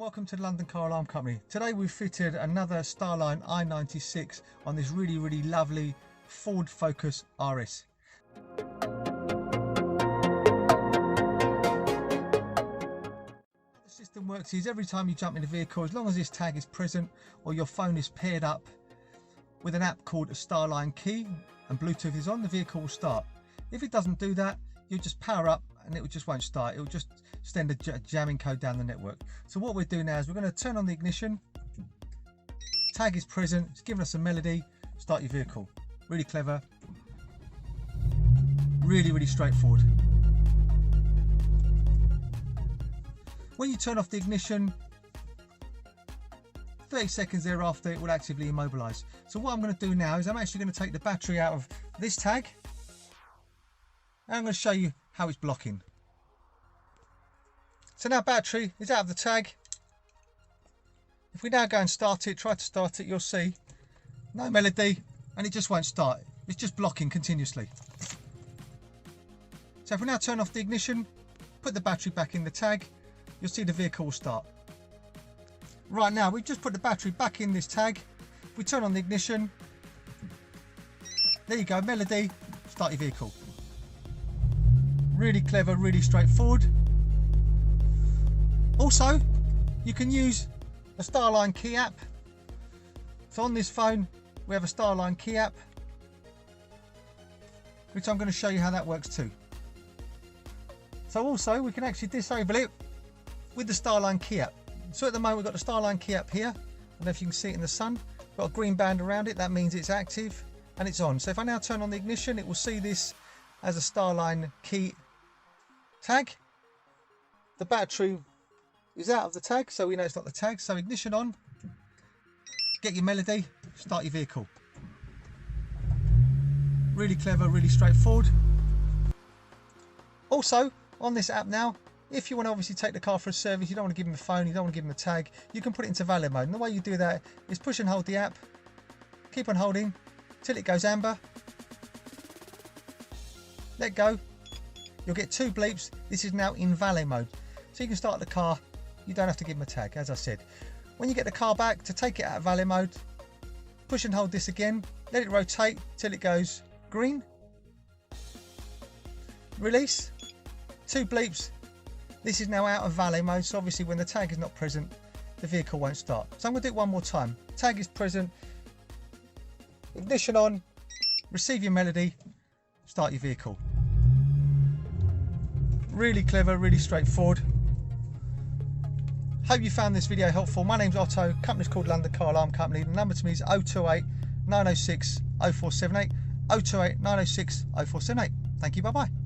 welcome to the London Car Alarm Company. Today we've fitted another StarLine i96 on this really lovely Ford Focus RS. The system works is every time you jump in the vehicle, as long as this tag is present or your phone is paired up with an app called a StarLine key and Bluetooth is on, the vehicle will start. If it doesn't do that, you just power up and it just won't start. It will just send a jamming code down the network. So what we're doing now is we're going to turn on the ignition. Tag is present, it's giving us a melody. Start your vehicle. Really clever, really straightforward. When you turn off the ignition, 30 seconds thereafter it will actively immobilise. So what I'm going to do now is I'm actually going to take the battery out of this tag and I'm going to show you how it's blocking. So now battery is out of the tag. If we now go and start it, try to start it, you'll see no melody and it just won't start. It's just blocking continuously. So if we now turn off the ignition, put the battery back in the tag, you'll see the vehicle will start. Right now we've just put the battery back in this tag. If we turn on the ignition, there you go, melody, start your vehicle. Really clever, really straightforward. Also, you can use a StarLine key app. So on this phone, we have a StarLine key app, which I'm going to show you how that works too. So also, we can actually disable it with the StarLine key app. So at the moment, we've got the StarLine key app here. I don't know if you can see it in the sun. Got a green band around it. That means it's active and it's on. So if I now turn on the ignition, it will see this as a StarLine key tag. The battery is out of the tag, so we know it's not the tag. So ignition on, get your melody, start your vehicle. Really clever, really straightforward. Also on this app now, if you want to obviously take the car for a service, you don't want to give them a phone, you don't want to give them a tag, you can put it into valet mode. And the way you do that is push and hold the app, keep on holding till it goes amber, let go. You'll get 2 bleeps. This is now in valet mode. So you can start the car. You don't have to give them a tag, as I said. When you get the car back, to take it out of valet mode, push and hold this again. Let it rotate till it goes green. Release. 2 bleeps. This is now out of valet mode. So obviously when the tag is not present, the vehicle won't start. So I'm going to do it one more time. Tag is present. Ignition on. Receive your melody. Start your vehicle. Really clever, really straightforward. Hope you found this video helpful. My name's Otto, company's called London Car Alarm Company. The number to me is 028 906 0478, 028 906 0478. Thank you, bye bye.